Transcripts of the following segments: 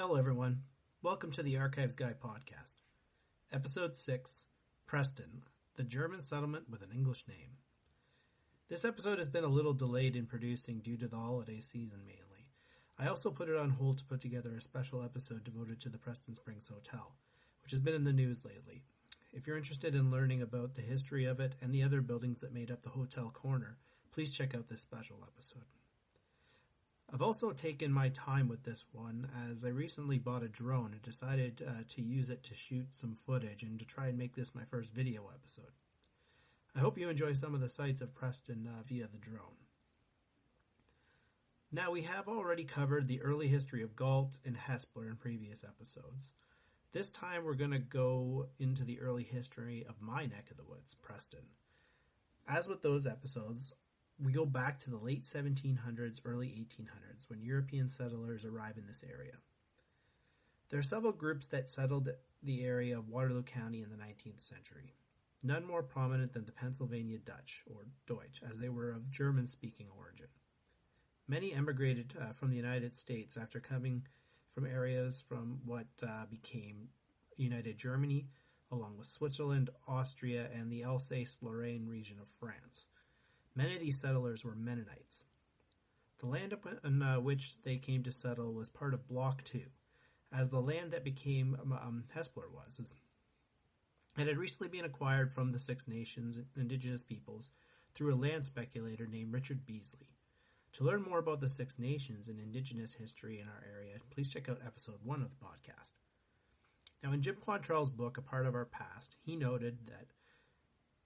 Hello everyone, welcome to the Archives Guy podcast. Episode 6, Preston, the German settlement with an English name. This episode has been a little delayed in producing due to the holiday season mainly. I also put it on hold to put together a special episode devoted to the Preston Springs Hotel, which has been in the news lately. If you're interested in learning about the history of it and the other buildings that made up the hotel corner, please check out this special episode. I've also taken my time with this one as I recently bought a drone and decided to use it to shoot some footage and to try and make this my first video episode. I hope you enjoy some of the sights of Preston via the drone. Now, we have already covered the early history of Galt and Hespeler in previous episodes. This time we're going to go into the early history of my neck of the woods, Preston. As with those episodes, we go back to the late 1700s, early 1800s, when European settlers arrive in this area. There are several groups that settled the area of Waterloo County in the 19th century. None more prominent than the Pennsylvania Dutch, or Deutsch, as they were of German-speaking origin. Many emigrated from the United States after coming from areas from what became United Germany, along with Switzerland, Austria, and the Alsace-Lorraine region of France. Many of these settlers were Mennonites. The land upon which they came to settle was part of Block 2, as the land that became Hespeler was. It had recently been acquired from the Six Nations indigenous peoples through a land speculator named Richard Beasley. To learn more about the Six Nations and indigenous history in our area, please check out episode 1 of the podcast. Now, in Jim Quantrell's book, A Part of Our Past, he noted that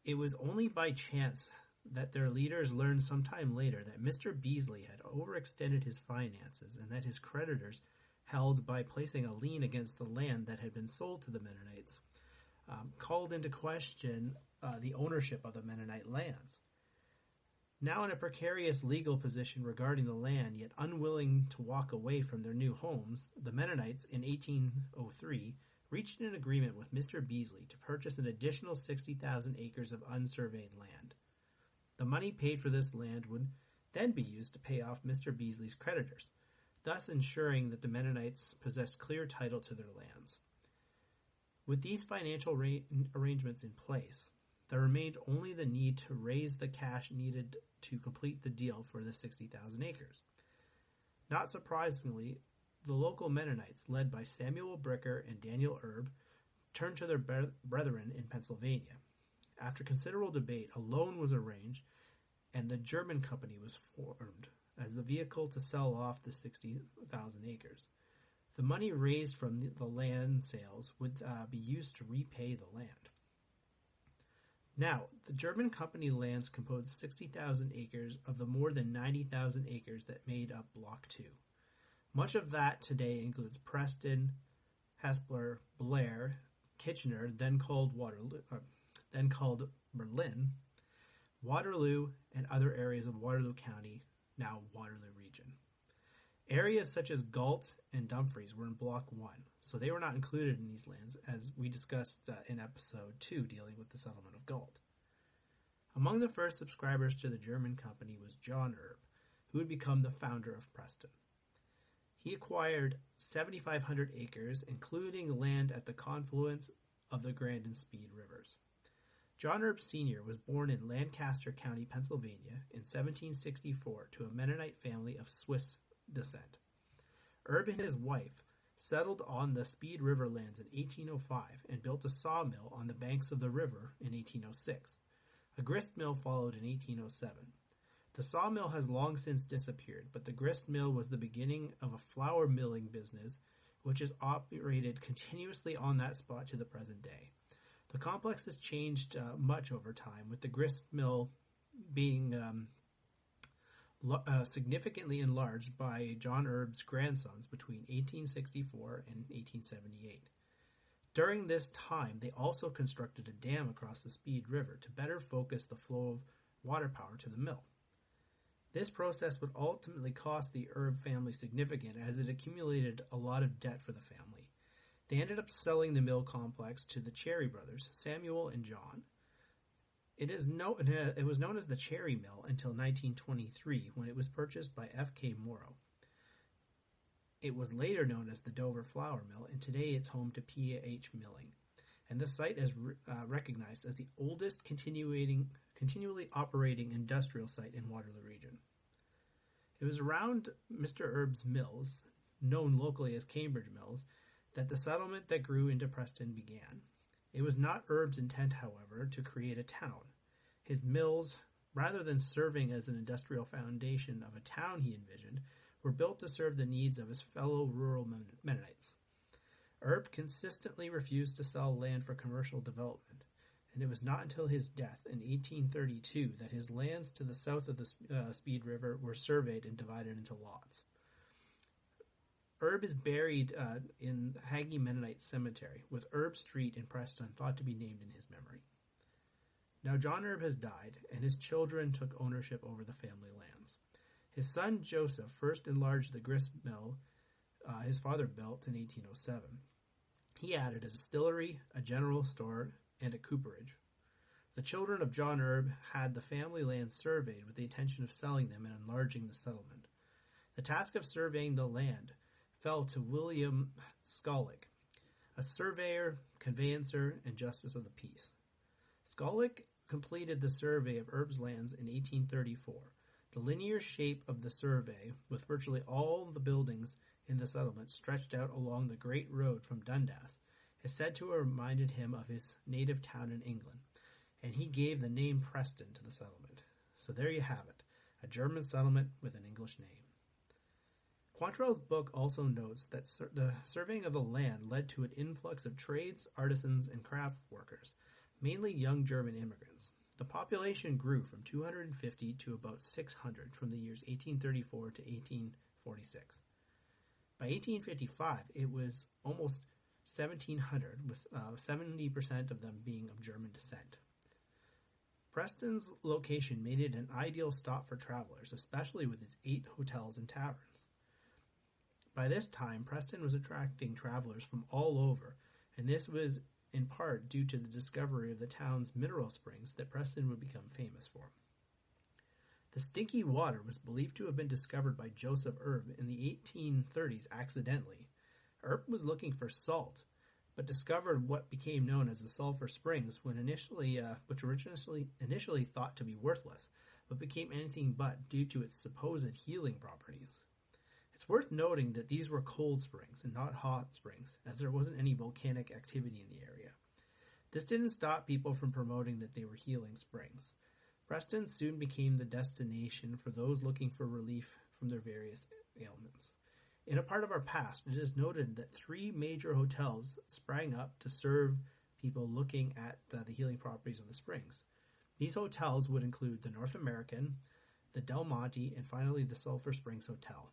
it was only by chance that their leaders learned sometime later that Mr. Beasley had overextended his finances and that his creditors held by placing a lien against the land that had been sold to the Mennonites called into question the ownership of the Mennonite lands. Now in a precarious legal position regarding the land, yet unwilling to walk away from their new homes, the Mennonites in 1803 reached an agreement with Mr. Beasley to purchase an additional 60,000 acres of unsurveyed land. The money paid for this land would then be used to pay off Mr. Beasley's creditors, thus ensuring that the Mennonites possessed clear title to their lands. With these financial arrangements in place, there remained only the need to raise the cash needed to complete the deal for the 60,000 acres. Not surprisingly, the local Mennonites, led by Samuel Bricker and Daniel Erb, turned to their brethren in Pennsylvania. After considerable debate, a loan was arranged, and the German company was formed as the vehicle to sell off the 60,000 acres. The money raised from the land sales would be used to repay the land. Now, the German company lands composed 60,000 acres of the more than 90,000 acres that made up Block 2. Much of that today includes Preston, Hespeler, Blair, Kitchener, then called Berlin, Waterloo, and other areas of Waterloo County, now Waterloo Region. Areas such as Galt and Dumfries were in Block 1, so they were not included in these lands, as we discussed in Episode 2 dealing with the settlement of Galt. Among the first subscribers to the German company was John Erb, who would become the founder of Preston. He acquired 7,500 acres, including land at the confluence of the Grand and Speed rivers. John Erb Sr. was born in Lancaster County, Pennsylvania in 1764 to a Mennonite family of Swiss descent. Erb and his wife settled on the Speed River lands in 1805 and built a sawmill on the banks of the river in 1806. A grist mill followed in 1807. The sawmill has long since disappeared, but the grist mill was the beginning of a flour milling business which is operated continuously on that spot to the present day. The complex has changed much over time, with the grist mill being significantly enlarged by John Erb's grandsons between 1864 and 1878. During this time, they also constructed a dam across the Speed River to better focus the flow of water power to the mill. This process would ultimately cost the Erb family significant, as it accumulated a lot of debt for the family. They ended up selling the mill complex to the Cherry brothers, Samuel and John. It was known as the Cherry Mill until 1923, when it was purchased by F.K. Morrow. It was later known as the Dover Flour Mill, and today it's home to P.H. Milling. And this site is recognized as the oldest continually operating industrial site in Waterloo Region. It was around Mr. Erb's Mills, known locally as Cambridge Mills, that the settlement that grew into Preston began. It was not Erb's intent, however, to create a town. His mills, rather than serving as an industrial foundation of a town he envisioned, were built to serve the needs of his fellow rural Mennonites. Erb consistently refused to sell land for commercial development, and it was not until his death in 1832 that his lands to the south of the Speed River were surveyed and divided into lots. Erb is buried in Hagee Mennonite Cemetery, with Erb Street in Preston thought to be named in his memory. Now John Erb has died, and his children took ownership over the family lands. His son Joseph first enlarged the grist mill his father built in 1807. He added a distillery, a general store, and a cooperage. The children of John Erb had the family lands surveyed with the intention of selling them and enlarging the settlement. The task of surveying the land fell to William Skollick, a surveyor, conveyancer, and justice of the peace. Skollick completed the survey of Erb's lands in 1834. The linear shape of the survey, with virtually all the buildings in the settlement stretched out along the great road from Dundas, is said to have reminded him of his native town in England, and he gave the name Preston to the settlement. So there you have it, a German settlement with an English name. Quantrell's book also notes that the surveying of the land led to an influx of trades, artisans, and craft workers, mainly young German immigrants. The population grew from 250 to about 600 from the years 1834 to 1846. By 1855, it was almost 1,700, with 70% of them being of German descent. Preston's location made it an ideal stop for travelers, especially with its 8 hotels and taverns. By this time, Preston was attracting travelers from all over, and this was in part due to the discovery of the town's mineral springs that Preston would become famous for. The stinky water was believed to have been discovered by Joseph Erb in the 1830s accidentally. Erb was looking for salt, but discovered what became known as the sulfur springs which were initially thought to be worthless, but became anything but due to its supposed healing properties. It's worth noting that these were cold springs and not hot springs, as there wasn't any volcanic activity in the area. This didn't stop people from promoting that they were healing springs. Preston soon became the destination for those looking for relief from their various ailments. In a part of our past, it is noted that 3 major hotels sprang up to serve people looking at the healing properties of the springs. These hotels would include the North American, the Del Monte, and finally the Sulphur Springs Hotel.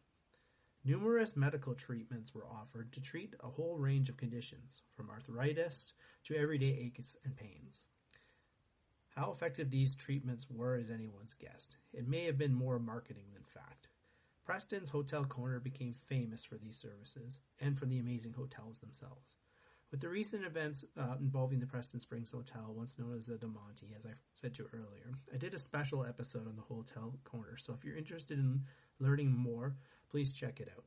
Numerous medical treatments were offered to treat a whole range of conditions, from arthritis to everyday aches and pains. How effective these treatments were is anyone's guess. It may have been more marketing than fact. Preston's Hotel Corner became famous for these services and for the amazing hotels themselves. With the recent events involving the Preston Springs Hotel, once known as the Del Monte, as I said to you earlier, I did a special episode on the Hotel Corner, so if you're interested in learning more, please check it out.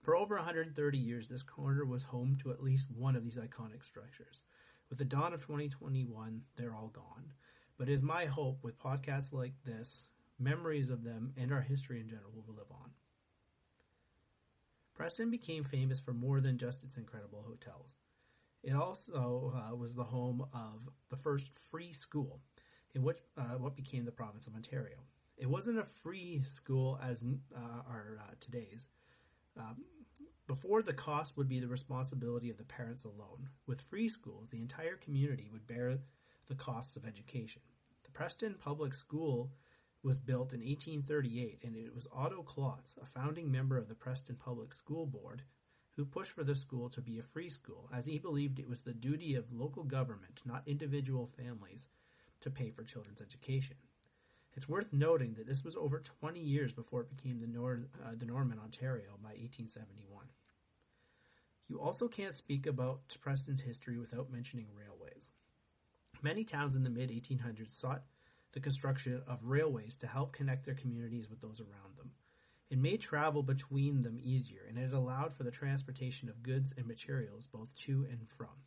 For over 130 years, this corner was home to at least one of these iconic structures. With the dawn of 2021, they're all gone. But it is my hope with podcasts like this, memories of them and our history in general will live on. Preston became famous for more than just its incredible hotels. It also was the home of the first free school in what became the province of Ontario. It wasn't a free school as our today's. Before, the cost would be the responsibility of the parents alone. With free schools, the entire community would bear the costs of education. The Preston Public School was built in 1838, and it was Otto Klotz, a founding member of the Preston Public School Board, who pushed for the school to be a free school, as he believed it was the duty of local government, not individual families, to pay for children's education. It's worth noting that this was over 20 years before it became the norm in Ontario by 1871. You also can't speak about Preston's history without mentioning railways. Many towns in the mid-1800s sought the construction of railways to help connect their communities with those around them. It made travel between them easier, and it allowed for the transportation of goods and materials both to and from.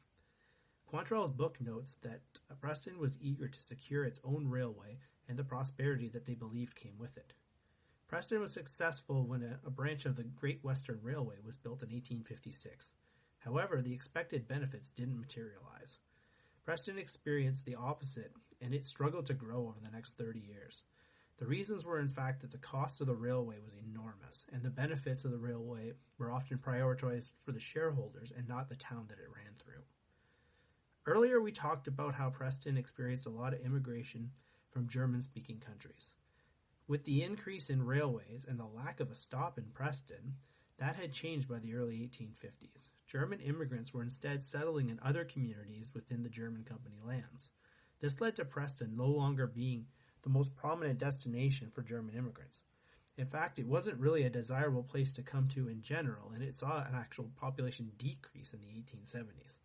Quantrell's book notes that Preston was eager to secure its own railway and the prosperity that they believed came with it. Preston was successful when a branch of the Great Western Railway was built in 1856. However, the expected benefits didn't materialize. Preston experienced the opposite, and it struggled to grow over the next 30 years. The reasons were in fact that the cost of the railway was enormous, and the benefits of the railway were often prioritized for the shareholders and not the town that it ran through. Earlier we talked about how Preston experienced a lot of immigration from German-speaking countries. With the increase in railways and the lack of a stop in Preston, that had changed by the early 1850s. German immigrants were instead settling in other communities within the German company lands. This led to Preston no longer being the most prominent destination for German immigrants. In fact, it wasn't really a desirable place to come to in general, and it saw an actual population decrease in the 1870s.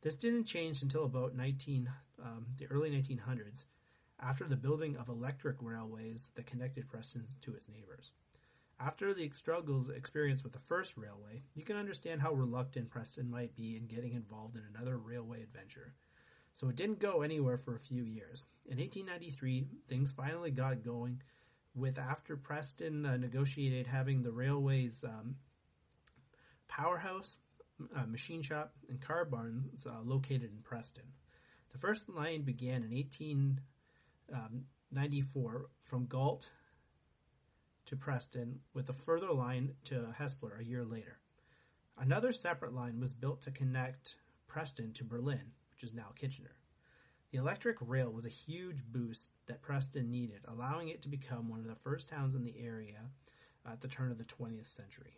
This didn't change until about the early 1900s, after the building of electric railways that connected Preston to its neighbors. After the struggles experienced with the first railway, you can understand how reluctant Preston might be in getting involved in another railway adventure. So it didn't go anywhere for a few years. In 1893, things finally got going after Preston negotiated having the railway's powerhouse, machine shop, and car barns located in Preston. The first line began in 1894 from Galt to Preston, with a further line to Hespeler a year later. Another separate line was built to connect Preston to Berlin, which is now Kitchener. The electric rail was a huge boost that Preston needed, allowing it to become one of the first towns in the area at the turn of the 20th century.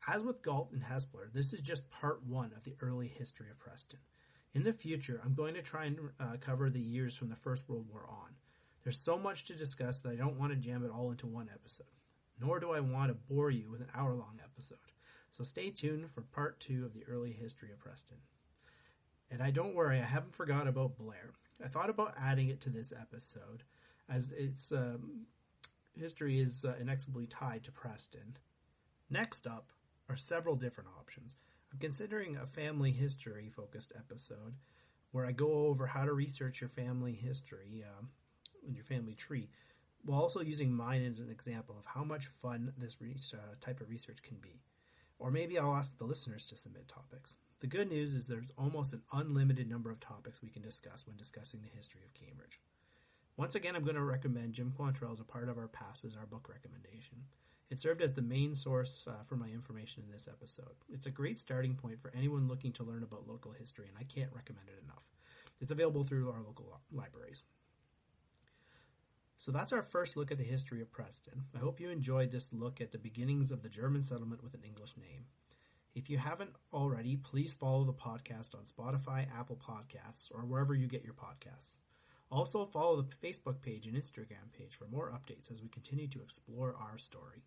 As with Galt and Hespeler, this is just part one of the early history of Preston. In the future, I'm going to try and cover the years from the First World War on. There's so much to discuss that I don't want to jam it all into one episode, nor do I want to bore you with an hour-long episode. So stay tuned for part 2 of the early history of Preston. And don't worry, I haven't forgot about Blair. I thought about adding it to this episode, as its history is inexorably tied to Preston. Next up are several different options. I'm considering a family history-focused episode where I go over how to research your family history and your family tree, while also using mine as an example of how much fun this type of research can be. Or maybe I'll ask the listeners to submit topics. The good news is there's almost an unlimited number of topics we can discuss when discussing the history of Cambridge. Once again, I'm going to recommend Jim Quantrell as a part of our passes, our book recommendation. It served as the main source for my information in this episode. It's a great starting point for anyone looking to learn about local history, and I can't recommend it enough. It's available through our local libraries. So that's our first look at the history of Preston. I hope you enjoyed this look at the beginnings of the German settlement with an English name. If you haven't already, please follow the podcast on Spotify, Apple Podcasts, or wherever you get your podcasts. Also follow the Facebook page and Instagram page for more updates as we continue to explore our story.